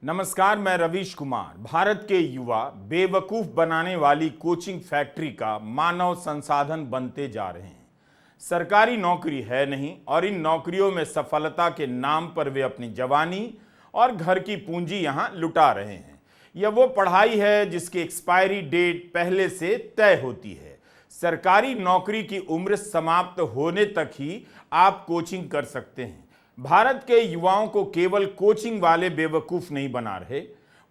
नमस्कार, मैं रवीश कुमार। भारत के युवा बेवकूफ बनाने वाली कोचिंग फैक्ट्री का मानव संसाधन बनते जा रहे हैं। सरकारी नौकरी है नहीं और इन नौकरियों में सफलता के नाम पर वे अपनी जवानी और घर की पूंजी यहां लुटा रहे हैं। यह वो पढ़ाई है जिसकी एक्सपायरी डेट पहले से तय होती है। सरकारी नौकरी की उम्र समाप्त होने तक ही आप कोचिंग कर सकते हैं। भारत के युवाओं को केवल कोचिंग वाले बेवकूफ नहीं बना रहे,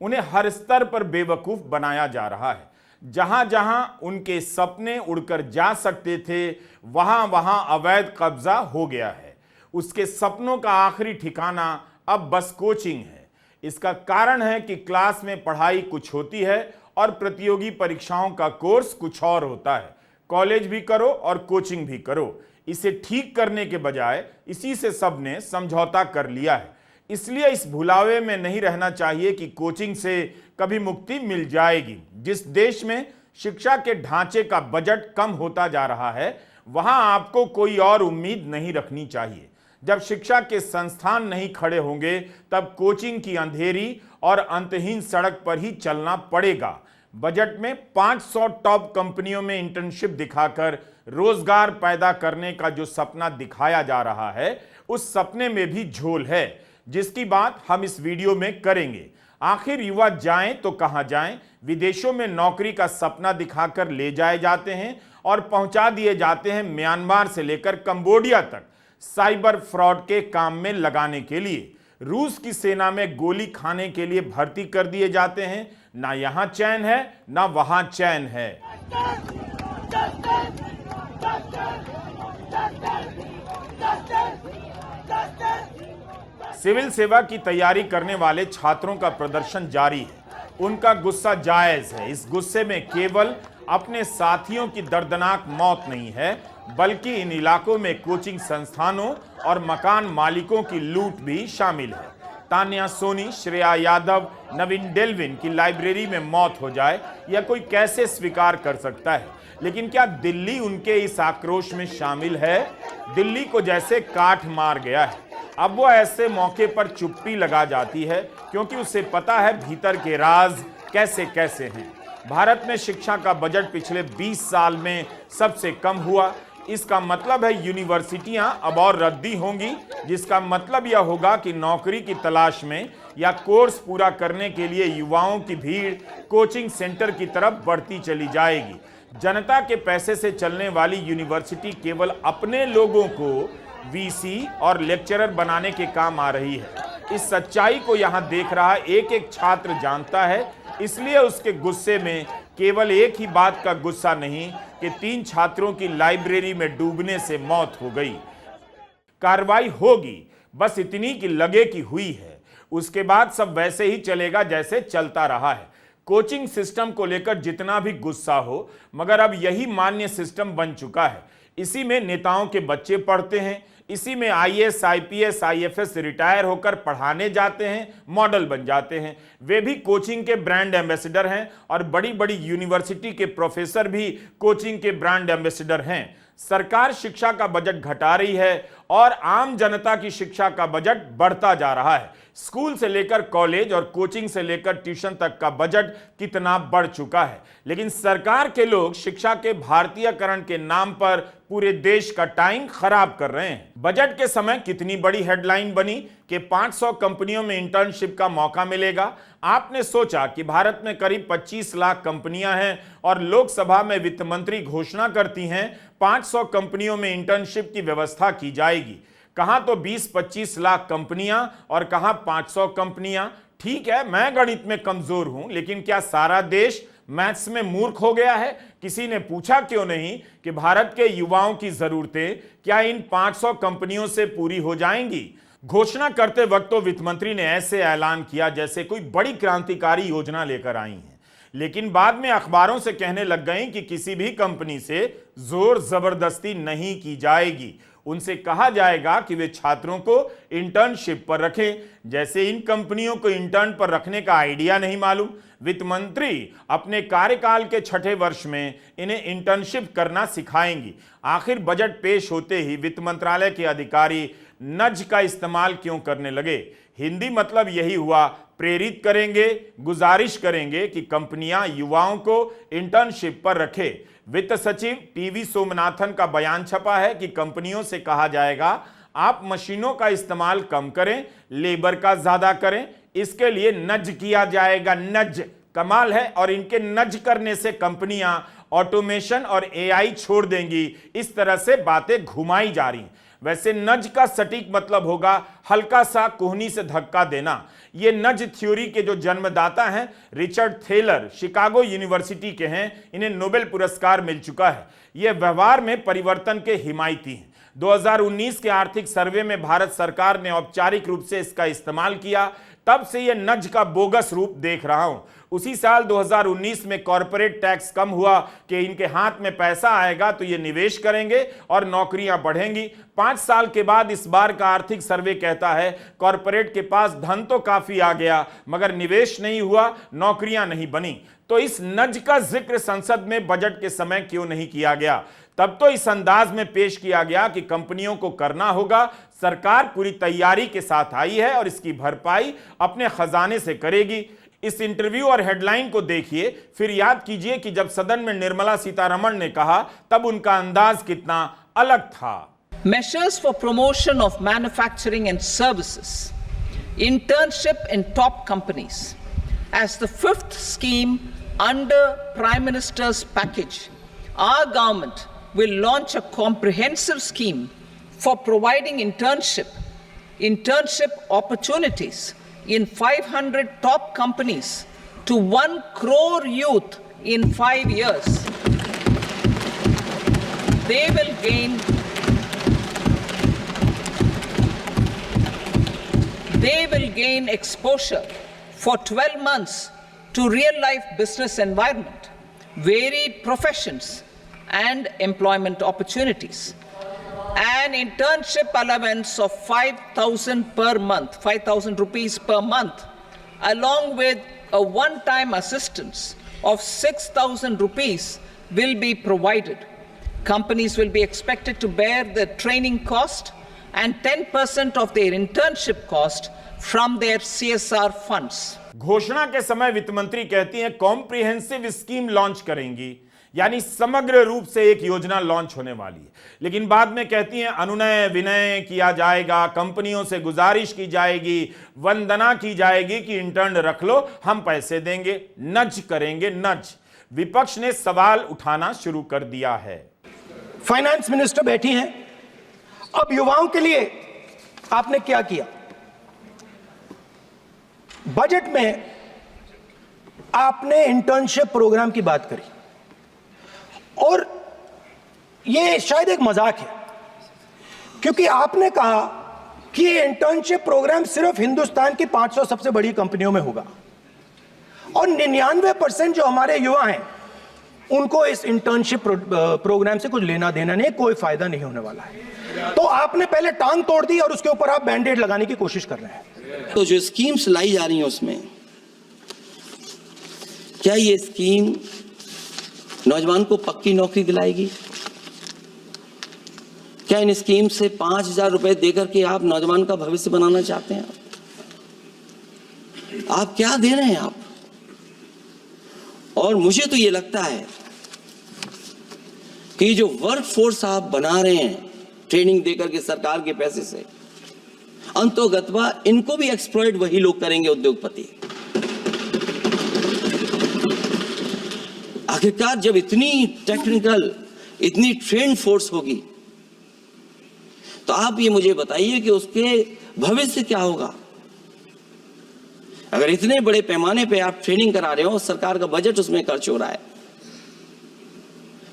उन्हें हर स्तर पर बेवकूफ बनाया जा रहा है। जहां जहां उनके सपने उड़कर जा सकते थे, वहां वहां अवैध कब्जा हो गया है। उसके सपनों का आखिरी ठिकाना अब बस कोचिंग है। इसका कारण है कि क्लास में पढ़ाई कुछ होती है और प्रतियोगी परीक्षाओं का कोर्स कुछ और होता है। कॉलेज भी करो और कोचिंग भी करो। इसे ठीक करने के बजाय इसी से सबने समझौता कर लिया है। इसलिए इस भुलावे में नहीं रहना चाहिए कि कोचिंग से कभी मुक्ति मिल जाएगी। जिस देश में शिक्षा के ढांचे का बजट कम होता जा रहा है, वहां आपको कोई और उम्मीद नहीं रखनी चाहिए। जब शिक्षा के संस्थान नहीं खड़े होंगे, तब कोचिंग की अंधेरी और अंतहीन सड़क पर ही चलना पड़ेगा। बजट में 500 टॉप कंपनियों में इंटर्नशिप दिखाकर रोजगार पैदा करने का जो सपना दिखाया जा रहा है, उस सपने में भी झोल है, जिसकी बात हम इस वीडियो में करेंगे। आखिर युवा जाएं तो कहां जाएं? विदेशों में नौकरी का सपना दिखाकर ले जाए जाते हैं और पहुंचा दिए जाते हैं म्यांमार से लेकर कंबोडिया तक साइबर फ्रॉड के काम में लगाने के लिए। रूस की सेना में गोली खाने के लिए भर्ती कर दिए जाते हैं। ना यहां चैन है, ना वहां चैन है। सिविल सेवा की तैयारी करने वाले छात्रों का प्रदर्शन जारी है। उनका गुस्सा जायज है। इस गुस्से में केवल अपने साथियों की दर्दनाक मौत नहीं है, बल्कि इन इलाकों में कोचिंग संस्थानों और मकान मालिकों की लूट भी शामिल है। तान्या सोनी, श्रेया यादव, नवीन डेल्विन की लाइब्रेरी में मौत हो जाए, यह कोई कैसे स्वीकार कर सकता है? लेकिन क्या दिल्ली उनके इस आक्रोश में शामिल है? दिल्ली को जैसे काठ मार गया है। अब वो ऐसे मौके पर चुप्पी लगा जाती है, क्योंकि उसे पता है भीतर के राज कैसे कैसे हैं। भारत में शिक्षा का बजट पिछले 20 साल में सबसे कम हुआ। इसका मतलब है यूनिवर्सिटियां अब और रद्दी होंगी, जिसका मतलब यह होगा कि नौकरी की तलाश में या कोर्स पूरा करने के लिए युवाओं की भीड़ कोचिंग सेंटर की तरफ बढ़ती चली जाएगी। जनता के पैसे से चलने वाली यूनिवर्सिटी केवल अपने लोगों को वीसी और लेक्चरर बनाने के काम आ रही है। इस सच्चाई को यहां देख रहा एक एक छात्र जानता है। इसलिए उसके गुस्से में केवल एक ही बात का गुस्सा नहीं कि 3 छात्रों की लाइब्रेरी में डूबने से मौत हो गई। कार्रवाई होगी, बस इतनी कि लगे कि हुई है। उसके बाद सब वैसे ही चलेगा जैसे चलता रहा है। कोचिंग सिस्टम को लेकर जितना भी गुस्सा हो, मगर अब यही मान्य सिस्टम बन चुका है। इसी में नेताओं के बच्चे पढ़ते हैं, इसी में आईएएस, आईपीएस, आईएफएस रिटायर होकर पढ़ाने जाते हैं, मॉडल बन जाते हैं। वे भी कोचिंग के ब्रांड एम्बेसडर हैं और बड़ी बड़ी यूनिवर्सिटी के प्रोफेसर भी कोचिंग के ब्रांड एम्बेसडर हैं। सरकार शिक्षा का बजट घटा रही है और आम जनता की शिक्षा का बजट बढ़ता जा रहा है। स्कूल से लेकर कॉलेज और कोचिंग से लेकर ट्यूशन तक का बजट कितना बढ़ चुका है। लेकिन सरकार के लोग शिक्षा के भारतीयकरण के नाम पर पूरे देश का टाइम खराब कर रहे हैं। बजट के समय कितनी बड़ी हेडलाइन बनी कि 500 कंपनियों में इंटर्नशिप का मौका मिलेगा। आपने सोचा कि भारत में करीब 25 लाख कंपनियां हैं और लोकसभा में वित्त मंत्री घोषणा करती हैं 500 कंपनियों में इंटर्नशिप की व्यवस्था की जाएगी। कहां तो 20-25 लाख कंपनियां और कहां 500 कंपनियां। ठीक है, मैं गणित में कमजोर हूं, लेकिन क्या सारा देश मैथ्स में मूर्ख हो गया है? किसी ने पूछा क्यों नहीं कि भारत के युवाओं की जरूरतें क्या इन 500 कंपनियों से पूरी हो जाएंगी? घोषणा करते वक्त तो वित्त मंत्री ने ऐसे ऐलान किया जैसे कोई बड़ी क्रांतिकारी योजना लेकर आई है, लेकिन बाद में अखबारों से कहने लग गए कि किसी भी कंपनी से जोर जबरदस्ती नहीं की जाएगी। उनसे कहा जाएगा कि वे छात्रों को इंटर्नशिप पर रखें। जैसे इन कंपनियों को इंटर्न पर रखने का आइडिया नहीं मालूम। वित्त मंत्री अपने कार्यकाल के 6ठे वर्ष में इन्हें इंटर्नशिप करना सिखाएंगी। आखिर बजट पेश होते ही वित्त मंत्रालय के अधिकारी नज का इस्तेमाल क्यों करने लगे? हिंदी मतलब यही हुआ प्रेरित करेंगे, गुजारिश करेंगे कि कंपनियां युवाओं को इंटर्नशिप पर रखे। वित्त सचिव टीवी सोमनाथन का बयान छपा है कि कंपनियों से कहा जाएगा आप मशीनों का इस्तेमाल कम करें, लेबर का ज्यादा करें, इसके लिए नज किया जाएगा। नज कमाल है। और इनके नज करने से कंपनियां ऑटोमेशन और एआई छोड़ देंगी, इस तरह से बातें घुमाई जा रही। वैसे नज का सटीक मतलब होगा हल्का सा कोहनी से धक्का देना। ये नज थ्योरी के जो जन्मदाता हैं रिचर्ड थेलर शिकागो यूनिवर्सिटी के हैं, इन्हें नोबेल पुरस्कार मिल चुका है। ये व्यवहार में परिवर्तन के हिमायती हैं। 2019 के आर्थिक सर्वे में भारत सरकार ने औपचारिक रूप से इसका इस्तेमाल किया, तब से यह नज का बोगस रूप देख रहा हूं। उसी साल 2019 में कॉर्पोरेट टैक्स कम हुआ कि इनके हाथ में पैसा आएगा तो ये निवेश करेंगे और नौकरियां बढ़ेंगी। 5 साल के बाद इस बार का आर्थिक सर्वे कहता है कॉर्पोरेट के पास धन तो काफी आ गया मगर निवेश नहीं हुआ, नौकरियां नहीं बनी। तो इस नज का जिक्र संसद में बजट के समय क्यों नहीं किया गया? तब तो इस अंदाज में पेश किया गया कि कंपनियों को करना होगा, सरकार पूरी तैयारी के साथ आई है और इसकी भरपाई अपने खजाने से करेगी। इस इंटरव्यू और हेडलाइन को देखिए, फिर याद कीजिए कि जब सदन में निर्मला सीतारमण ने कहा तब उनका अंदाज कितना अलग था। Measures for promotion of manufacturing and services, internship in top companies. As the 5th scheme under Prime Minister's package, our government will launch a comprehensive scheme for providing internship opportunities in 500 top companies to 1 crore youth in 5 years. They will gain exposure for 12 months to real-life business environment, varied professions, and employment opportunities. An internship allowance of 5,000 per month, 5,000 rupees per month, along with a one-time assistance of 6,000 rupees will be provided. Companies will be expected to bear the training cost and 10% of their internship cost from their CSR funds. घोषणा के समय वित्त मंत्री कहती हैं comprehensive scheme launch करेंगी, यानी समग्र रूप से एक योजना लॉन्च होने वाली है। लेकिन बाद में कहती हैं अनुनय विनय किया जाएगा, कंपनियों से गुजारिश की जाएगी, वंदना की जाएगी कि इंटर्न रख लो, हम पैसे देंगे, नज करेंगे नज। विपक्ष ने सवाल उठाना शुरू कर दिया है। फाइनेंस मिनिस्टर बैठी हैं, अब युवाओं के लिए आपने क्या किया? बजट में आपने इंटर्नशिप प्रोग्राम की बात करी और यह शायद एक मजाक है, क्योंकि आपने कहा कि ये इंटर्नशिप प्रोग्राम सिर्फ हिंदुस्तान की 500 सबसे बड़ी कंपनियों में होगा और 99% जो हमारे युवा हैं उनको इस इंटर्नशिप प्रोग्राम से कुछ लेना देना नहीं, कोई फायदा नहीं होने वाला है। तो आपने पहले टांग तोड़ दी और उसके ऊपर आप बैंडेड लगाने की कोशिश कर रहे हैं। तो जो स्कीम्स लाई जा रही हैं उसमें क्या ये स्कीम नौजवान को पक्की नौकरी दिलाएगी? क्या इन स्कीम से 5,000 रुपए देकर के आप नौजवान का भविष्य बनाना चाहते हैं? आप क्या दे रहे हैं आप? और मुझे तो ये लगता है कि जो वर्क फोर्स आप बना रहे हैं ट्रेनिंग देकर के सरकार के पैसे से, अंतोगत्वा इनको भी एक्सप्लॉइट वही लोग करेंगे, उद्योगपति। आखिरकार जब इतनी टेक्निकल, इतनी ट्रेंड फोर्स होगी तो आप ये मुझे बताइए कि उसके भविष्य क्या होगा? अगर इतने बड़े पैमाने पे आप ट्रेनिंग करा रहे हो, सरकार का बजट उसमें खर्च हो रहा है,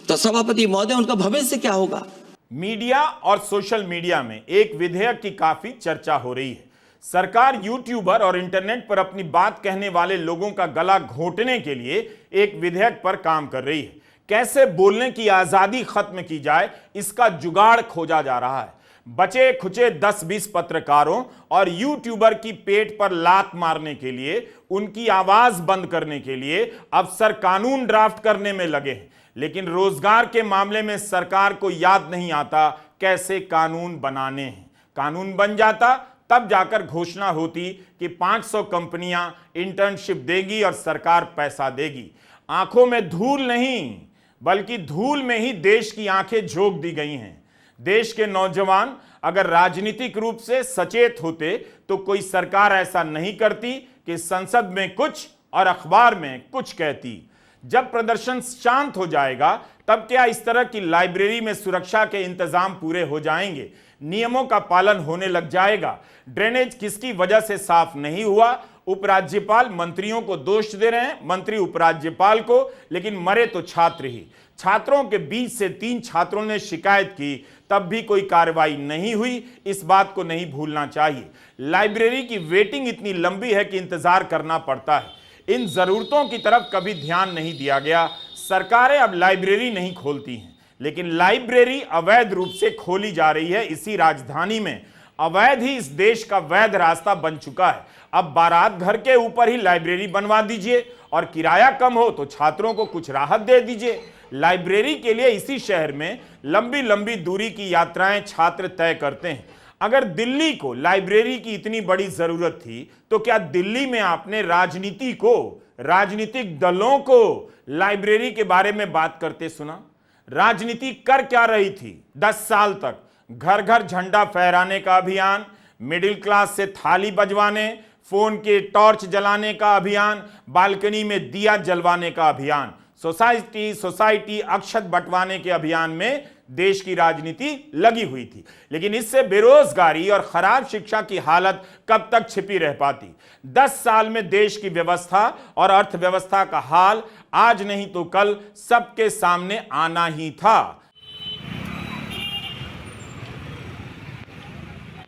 तो सभापति महोदय उनका भविष्य क्या होगा? मीडिया और सोशल मीडिया में एक विधेयक की काफी चर्चा हो रही है। सरकार यूट्यूबर और इंटरनेट पर अपनी बात कहने वाले लोगों का गला घोंटने के लिए एक विधेयक पर काम कर रही है। कैसे बोलने की आजादी खत्म की जाए, इसका जुगाड़ खोजा जा रहा है। बचे खुचे 10-20 पत्रकारों और यूट्यूबर की पेट पर लात मारने के लिए, उनकी आवाज बंद करने के लिए अफसर कानून ड्राफ्ट करने में लगे हैं। लेकिन रोजगार के मामले में सरकार को याद नहीं आता कैसे कानून बनाने हैं। कानून बन जाता तब जाकर घोषणा होती कि 500 कंपनियां इंटर्नशिप देगी और सरकार पैसा देगी। आंखों में धूल नहीं, बल्कि धूल में ही देश की आंखें झोंक दी गई हैं। देश के नौजवान अगर राजनीतिक रूप से सचेत होते तो कोई सरकार ऐसा नहीं करती कि संसद में कुछ और अखबार में कुछ कहती। जब प्रदर्शन शांत हो जाएगा तब क्या इस तरह की लाइब्रेरी में सुरक्षा के इंतजाम पूरे हो जाएंगे, नियमों का पालन होने लग जाएगा। ड्रेनेज किसकी वजह से साफ नहीं हुआ, उपराज्यपाल मंत्रियों को दोष दे रहे हैं, मंत्री उपराज्यपाल को, लेकिन मरे तो छात्र ही। छात्रों के बीच से 3 छात्रों ने शिकायत की, तब भी कोई कार्रवाई नहीं हुई। इस बात को नहीं भूलना चाहिए। लाइब्रेरी की वेटिंग इतनी लंबी है कि इंतजार करना पड़ता है। इन जरूरतों की तरफ कभी ध्यान नहीं दिया गया। सरकारें अब लाइब्रेरी नहीं खोलती हैं, लेकिन लाइब्रेरी अवैध रूप से खोली जा रही है। इसी राजधानी में अवैध ही इस देश का वैध रास्ता बन चुका है। अब बारात घर के ऊपर ही लाइब्रेरी बनवा दीजिए और किराया कम हो तो छात्रों को कुछ राहत दे दीजिए। लाइब्रेरी के लिए इसी शहर में लंबी लंबी दूरी की यात्राएं छात्र तय करते हैं। अगर दिल्ली को लाइब्रेरी की इतनी बड़ी जरूरत थी तो क्या दिल्ली में आपने राजनीति को, राजनीतिक दलों को लाइब्रेरी के बारे में बात करते सुना? राजनीति कर क्या रही थी 10 साल तक? घर घर झंडा फहराने का अभियान, मिडिल क्लास से थाली बजवाने, फोन के टॉर्च जलाने का अभियान, बालकनी में दिया जलवाने का अभियान, सोसाइटी अक्षत बंटवाने के अभियान में देश की राजनीति लगी हुई थी। लेकिन इससे बेरोजगारी और खराब शिक्षा की हालत कब तक छिपी रह पाती? 10 साल में देश की व्यवस्था और अर्थव्यवस्था का हाल आज नहीं तो कल सबके सामने आना ही था।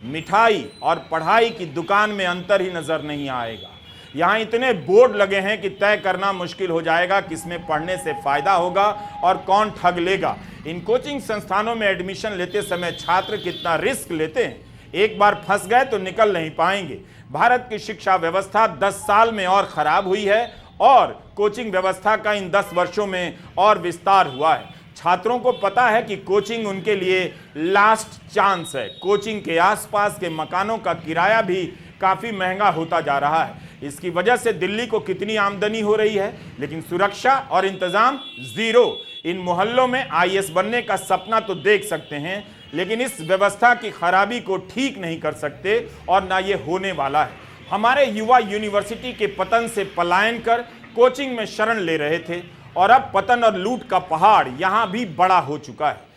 मिठाई और पढ़ाई की दुकान में अंतर ही नजर नहीं आएगा। यहां इतने बोर्ड लगे हैं कि तय करना मुश्किल हो जाएगा किसमें पढ़ने से फायदा होगा और कौन ठग लेगा। इन कोचिंग संस्थानों में एडमिशन लेते समय छात्र कितना रिस्क लेते हैं, एक बार फंस गए तो निकल नहीं पाएंगे। भारत की शिक्षा व्यवस्था 10 साल में और खराब हुई है और कोचिंग व्यवस्था का इन 10 वर्षों में और विस्तार हुआ है। छात्रों को पता है कि कोचिंग उनके लिए लास्ट चांस है। कोचिंग के आसपास के मकानों का किराया भी काफी महंगा होता जा रहा है। इसकी वजह से दिल्ली को कितनी आमदनी हो रही है, लेकिन सुरक्षा और इंतजाम जीरो। इन मोहल्लों में आईएएस बनने का सपना तो देख सकते हैं, लेकिन इस व्यवस्था की खराबी को ठीक नहीं कर सकते और ना ये होने वाला है। हमारे युवा यूनिवर्सिटी के पतन से पलायन कर कोचिंग में शरण ले रहे थे और अब पतन और लूट का पहाड़ यहां भी बड़ा हो चुका है।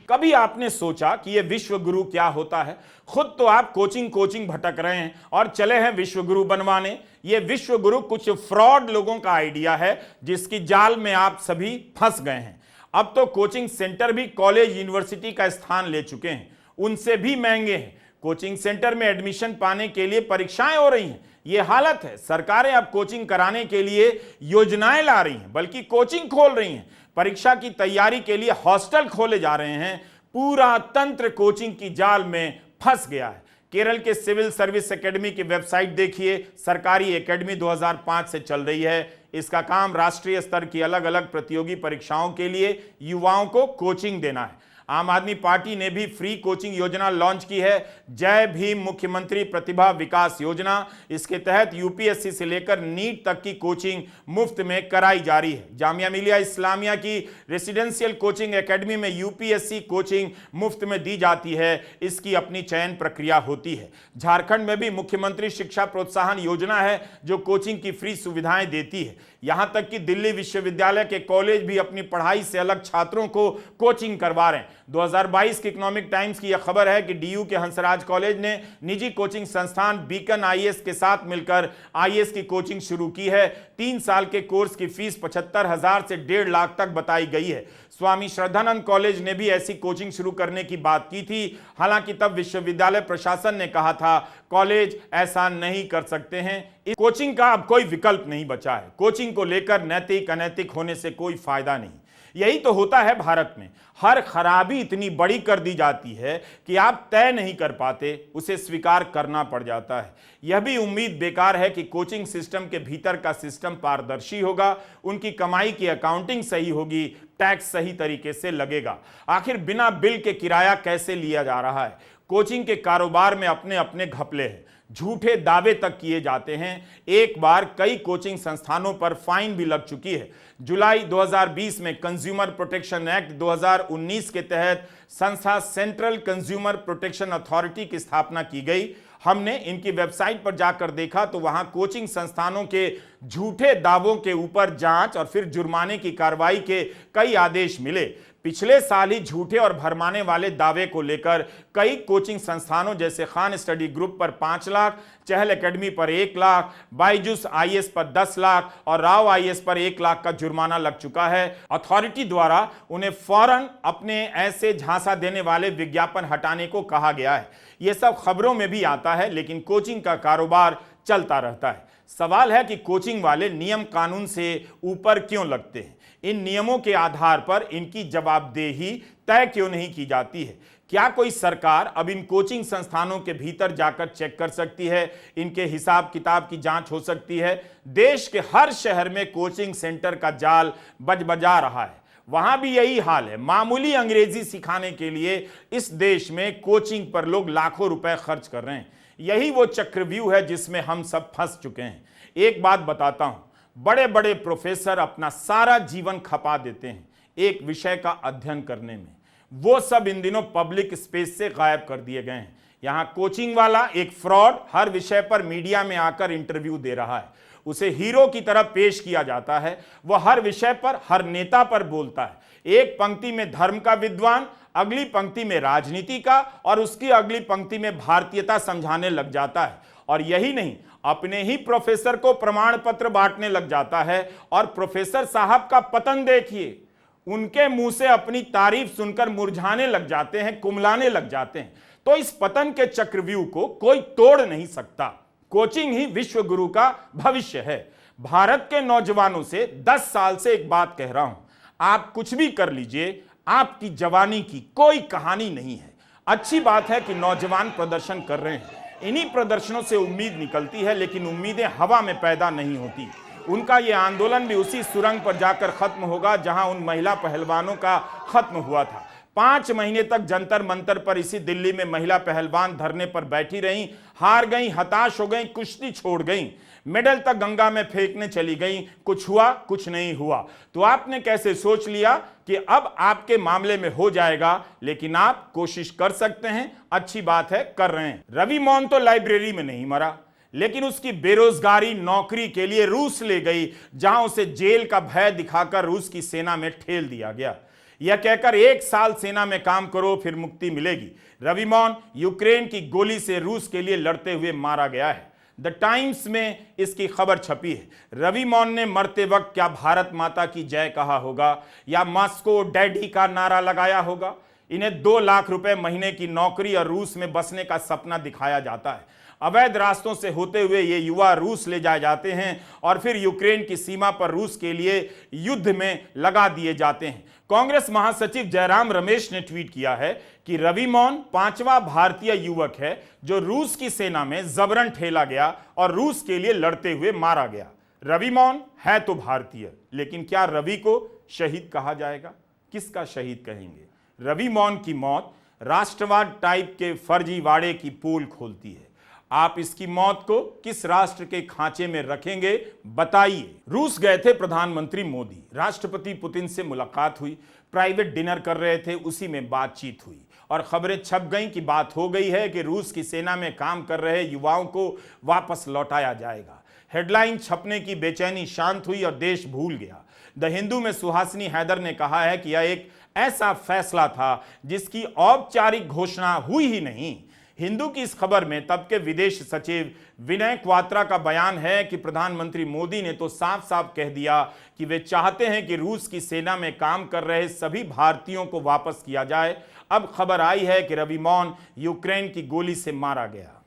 कभी आपने सोचा कि यह विश्व गुरु क्या होता है? खुद तो आप कोचिंग भटक रहे हैं और चले हैं विश्व गुरु बनवाने। यह विश्व गुरु कुछ फ्रॉड लोगों का आइडिया है जिसकी जाल में आप सभी फंस गए हैं। अब तो कोचिंग सेंटर भी कॉलेज यूनिवर्सिटी का स्थान ले चुके हैं, उनसे भी महंगे हैं। कोचिंग सेंटर में एडमिशन पाने के लिए परीक्षाएं हो रही हैं। यह हालत है। सरकारें अब कोचिंग कराने के लिए योजनाएं ला रही हैं, बल्कि कोचिंग खोल रही हैं। परीक्षा की तैयारी के लिए हॉस्टल खोले जा रहे हैं। पूरा तंत्र कोचिंग की जाल में फंस गया है। केरल के सिविल सर्विस एकेडमी की वेबसाइट देखिए। सरकारी एकेडमी 2005 से चल रही है। इसका काम राष्ट्रीय स्तर की अलग अलग प्रतियोगी परीक्षाओं के लिए युवाओं को कोचिंग देना है। आम आदमी पार्टी ने भी फ्री कोचिंग योजना लॉन्च की है, जय भीम मुख्यमंत्री प्रतिभा विकास योजना। इसके तहत यूपीएससी से लेकर नीट तक की कोचिंग मुफ्त में कराई जा रही है। जामिया मिलिया इस्लामिया की रेसिडेंशियल कोचिंग एकेडमी में यूपीएससी कोचिंग मुफ्त में दी जाती है। इसकी अपनी चयन प्रक्रिया होती है। झारखंड में भी मुख्यमंत्री शिक्षा प्रोत्साहन योजना है जो कोचिंग की फ्री सुविधाएं देती है। यहां तक कि दिल्ली विश्वविद्यालय के कॉलेज भी अपनी पढ़ाई से अलग छात्रों को कोचिंग करवा रहे हैं। 2022 की इकोनॉमिक टाइम्स की यह खबर है कि डीयू के हंसराज कॉलेज ने निजी कोचिंग संस्थान बीकन आईएएस के साथ मिलकर आईएएस की कोचिंग शुरू की है। 3 साल के कोर्स की फीस 75,000 से 1.5 लाख तक बताई गई है। स्वामी श्रद्धानंद कॉलेज ने भी ऐसी कोचिंग शुरू करने की बात की थी। हालांकि तब विश्वविद्यालय प्रशासन ने कहा था कॉलेज ऐसा नहीं कर सकते हैं। इस कोचिंग का अब कोई विकल्प नहीं बचा है। कोचिंग को लेकर नैतिक अनैतिक होने से कोई फायदा नहीं। यही तो होता है भारत में। हर खराबी इतनी बड़ी कर दी जाती है कि आप तय नहीं कर पाते, उसे स्वीकार करना पड़ जाता है। यह भी उम्मीद बेकार है कि कोचिंग सिस्टम के भीतर का सिस्टम पारदर्शी होगा, उनकी कमाई की अकाउंटिंग सही होगी, टैक्स सही तरीके से लगेगा। आखिर बिना बिल के किराया कैसे लिया जा रहा है? कोचिंग के कारोबार में अपने अपने घपले हैं, झूठे दावे तक किए जाते हैं। एक बार कई कोचिंग संस्थानों पर फाइन भी लग चुकी है। जुलाई 2020 में कंज्यूमर प्रोटेक्शन एक्ट 2019 के तहत संस्था सेंट्रल कंज्यूमर प्रोटेक्शन अथॉरिटी की स्थापना की गई। हमने इनकी वेबसाइट पर जाकर देखा तो वहां कोचिंग संस्थानों के झूठे दावों के ऊपर जांच और फिर जुर्माने की कार्रवाई के कई आदेश मिले। पिछले साल ही झूठे और भरमाने वाले दावे को लेकर कई कोचिंग संस्थानों जैसे खान स्टडी ग्रुप पर 5 लाख, चहल एकेडमी पर 1 लाख, बायजूस आईएएस पर 10 लाख और राव आईएएस पर 1 लाख का जुर्माना लग चुका है। अथॉरिटी द्वारा उन्हें फौरन अपने ऐसे झांसा देने वाले विज्ञापन हटाने को कहा गया है। यह सब खबरों में भी आता है, लेकिन कोचिंग का कारोबार चलता रहता है। सवाल है कि कोचिंग वाले नियम कानून से ऊपर क्यों लगते हैं? इन नियमों के आधार पर इनकी जवाबदेही तय क्यों नहीं की जाती है? क्या कोई सरकार अब इन कोचिंग संस्थानों के भीतर जाकर चेक कर सकती है? इनके हिसाब किताब की जांच हो सकती है? देश के हर शहर में कोचिंग सेंटर का जाल बजबजा रहा है। वहां भी यही हाल है। मामूली अंग्रेजी सिखाने के लिए इस देश में कोचिंग पर लोग लाखों रुपए खर्च कर रहे हैं। यही वो चक्रव्यूह है जिसमें हम सब फंस चुके हैं। एक बात बताता हूं, बड़े बड़े प्रोफेसर अपना सारा जीवन खपा देते हैं एक विषय का अध्ययन करने में। वो सब इन दिनों पब्लिक स्पेस से गायब कर दिए गए हैं। यहां कोचिंग वाला एक फ्रॉड हर विषय पर मीडिया में आकर इंटरव्यू दे रहा है। उसे हीरो की तरह पेश किया जाता है। वह हर विषय पर, हर नेता पर बोलता है। एक पंक्ति में धर्म का विद्वान, अगली पंक्ति में राजनीति का और उसकी अगली पंक्ति में भारतीयता समझाने लग जाता है। और यही नहीं, अपने ही प्रोफेसर को प्रमाण पत्र बांटने लग जाता है। और प्रोफेसर साहब का पतन देखिए, उनके मुंह से अपनी तारीफ सुनकर मुरझाने लग जाते हैं, कुमलाने लग जाते हैं। तो इस पतन के चक्रव्यूह को कोई तोड़ नहीं सकता। कोचिंग ही विश्व गुरु का भविष्य है। भारत के नौजवानों से 10 साल से एक बात कह रहा हूं, आप कुछ भी कर लीजिए, आपकी जवानी की कोई कहानी नहीं है। अच्छी बात है कि नौजवान प्रदर्शन कर रहे हैं। इन्हीं प्रदर्शनों से उम्मीद निकलती है, लेकिन उम्मीदें हवा में पैदा नहीं होती। उनका यह आंदोलन भी उसी सुरंग पर जाकर खत्म होगा जहां उन महिला पहलवानों का खत्म हुआ था। 5 महीने तक जंतर मंतर पर इसी दिल्ली में महिला पहलवान धरने पर बैठी रहीं, हार गईं, हताश हो गईं, कुश्ती छोड़ गईं, मेडल तक गंगा में फेंकने चली गईं। कुछ हुआ? कुछ नहीं हुआ। तो आपने कैसे सोच लिया कि अब आपके मामले में हो जाएगा? लेकिन आप कोशिश कर सकते हैं, अच्छी बात है, कर रहे हैं। रवि मोहन तो लाइब्रेरी में नहीं मरा, लेकिन उसकी बेरोजगारी नौकरी के लिए रूस ले गई, जहां उसे जेल का भय दिखाकर रूस की सेना में ठेल दिया गया। यह कहकर 1 साल सेना में काम करो फिर मुक्ति मिलेगी। रवि मोहन यूक्रेन की गोली से रूस के लिए लड़ते हुए मारा गया है। द टाइम्स में इसकी खबर छपी है। रवि मोहन ने मरते वक्त क्या भारत माता की जय कहा होगा या मॉस्को डैडी का नारा लगाया होगा? इन्हें 2 लाख रुपए महीने की नौकरी और रूस में बसने का सपना दिखाया जाता है। अवैध रास्तों से होते हुए ये युवा रूस ले जाए जाते हैं और फिर यूक्रेन की सीमा पर रूस के लिए युद्ध में लगा दिए जाते हैं। कांग्रेस महासचिव जयराम रमेश ने ट्वीट किया है कि रवि मोहन 5वां भारतीय युवक है जो रूस की सेना में जबरन ठेला गया और रूस के लिए लड़ते हुए मारा गया। रवि मोहन है तो भारतीय, लेकिन क्या रवि को शहीद कहा जाएगा? किसका शहीद कहेंगे? रवि मोहन की मौत राष्ट्रवाद टाइप के फर्जीवाड़े की पोल खोलती है। आप इसकी मौत को किस राष्ट्र के खांचे में रखेंगे, बताइए। रूस गए थे प्रधानमंत्री मोदी, राष्ट्रपति पुतिन से मुलाकात हुई, प्राइवेट डिनर कर रहे थे, उसी में बातचीत हुई और खबरें छप गईं कि बात हो गई है कि रूस की सेना में काम कर रहे युवाओं को वापस लौटाया जाएगा। हेडलाइन छपने की बेचैनी शांत हुई और देश भूल गया। द हिंदू में सुहासिनी हैदर ने कहा है कि यह एक ऐसा फैसला था जिसकी औपचारिक घोषणा हुई ही नहीं। हिंदू की इस खबर में तब के विदेश सचिव विनय क्वात्रा का बयान है कि प्रधानमंत्री मोदी ने तो साफ साफ कह दिया कि वे चाहते हैं कि रूस की सेना में काम कर रहे सभी भारतीयों को वापस किया जाए। अब खबर आई है कि रवि मोहन यूक्रेन की गोली से मारा गया।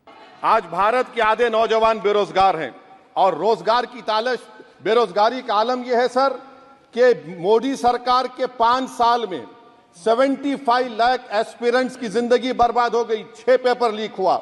आज भारत के आधे नौजवान बेरोजगार हैं और रोजगार की तालाश, बेरोजगारी का आलम यह है सर कि मोदी सरकार के 5 साल में 75 लाख एस्पिरेंट्स की जिंदगी बर्बाद हो गई, 6 पेपर लीक हुआ।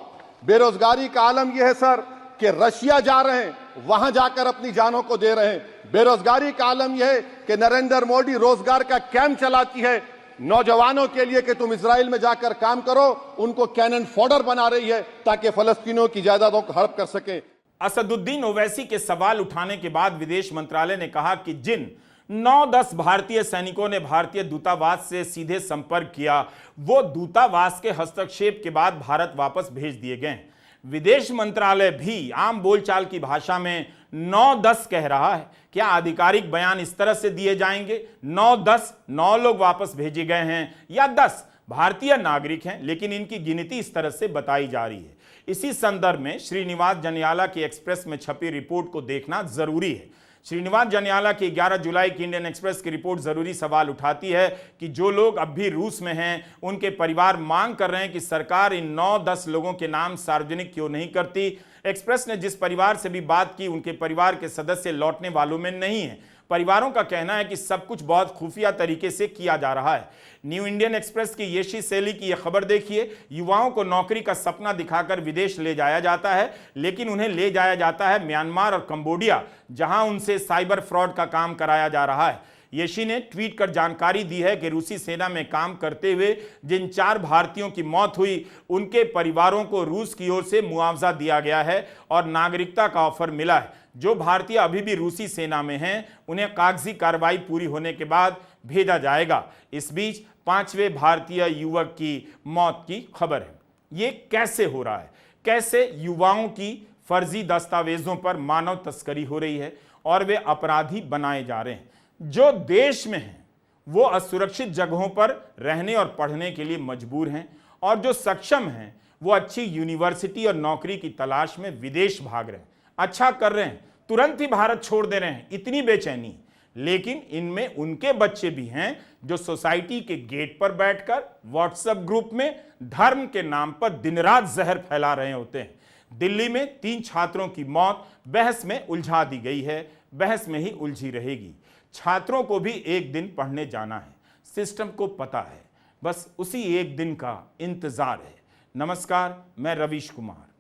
बेरोजगारी का आलम यह है सर कि रशिया जा रहे हैं, वहां जाकर अपनी जानों को दे रहे हैं। बेरोजगारी का आलम यह है कि नरेंद्र मोदी रोजगार का कैंप चलाती है, नौजवानों के लिए कि तुम इजराइल में जाकर काम करो, उनको कैनन फॉडर बना रही है ताकि फलस्तीनियों की जायदादों को हड़प कर सके। असदुद्दीन ओवैसी के सवाल उठाने के बाद विदेश मंत्रालय ने कहा कि जिन 9-10 भारतीय सैनिकों ने भारतीय दूतावास से सीधे संपर्क किया, वो दूतावास के हस्तक्षेप के बाद भारत वापस भेज दिए गए। विदेश मंत्रालय भी आम बोलचाल की भाषा में 9-10 कह रहा है। क्या आधिकारिक बयान इस तरह से दिए जाएंगे? 9-10 9 लोग वापस भेजे गए हैं या 10 भारतीय नागरिक हैं, लेकिन इनकी गिनती इस तरह से बताई जा रही है। इसी संदर्भ में श्रीनिवास जनियाला की एक्सप्रेस में छपी रिपोर्ट को देखना जरूरी है। श्रीनिवास जनियाला की 11 जुलाई की इंडियन एक्सप्रेस की रिपोर्ट जरूरी सवाल उठाती है कि जो लोग अब भी रूस में हैं, उनके परिवार मांग कर रहे हैं कि सरकार इन 9-10 लोगों के नाम सार्वजनिक क्यों नहीं करती। एक्सप्रेस ने जिस परिवार से भी बात की, उनके परिवार के सदस्य लौटने वालों में नहीं है। परिवारों का कहना है कि सब कुछ बहुत खुफिया तरीके से किया जा रहा है। न्यू इंडियन एक्सप्रेस की येशी सेली की यह खबर देखिए। युवाओं को नौकरी का सपना दिखाकर विदेश ले जाया जाता है, लेकिन उन्हें ले जाया जाता है म्यांमार और कंबोडिया, जहां उनसे साइबर फ्रॉड का काम कराया जा रहा है। येशी ने ट्वीट कर जानकारी दी है कि रूसी सेना में काम करते हुए जिन 4 भारतीयों की मौत हुई, उनके परिवारों को रूस की ओर से मुआवजा दिया गया है और नागरिकता का ऑफर मिला है। जो भारतीय अभी भी रूसी सेना में हैं, उन्हें कागजी कार्रवाई पूरी होने के बाद भेजा जाएगा। इस बीच 5वें भारतीय युवक की मौत की खबर है। ये कैसे हो रहा है? कैसे युवाओं की फर्जी दस्तावेजों पर मानव तस्करी हो रही है और वे अपराधी बनाए जा रहे हैं? जो देश में हैं, वो असुरक्षित जगहों पर रहने और पढ़ने के लिए मजबूर हैं, और जो सक्षम हैं, वो अच्छी यूनिवर्सिटी और नौकरी की तलाश में विदेश भाग रहे हैं। अच्छा कर रहे हैं, तुरंत ही भारत छोड़ दे रहे हैं, इतनी बेचैनी। लेकिन इनमें उनके बच्चे भी हैं जो सोसाइटी के गेट पर बैठकर व्हाट्सएप ग्रुप में धर्म के नाम पर दिन रात जहर फैला रहे होते हैं। दिल्ली में 3 छात्रों की मौत बहस में उलझा दी गई है, बहस में ही उलझी रहेगी। छात्रों को भी एक दिन पढ़ने जाना है, सिस्टम को पता है, बस उसी एक दिन का इंतजार है। नमस्कार, मैं रवीश कुमार।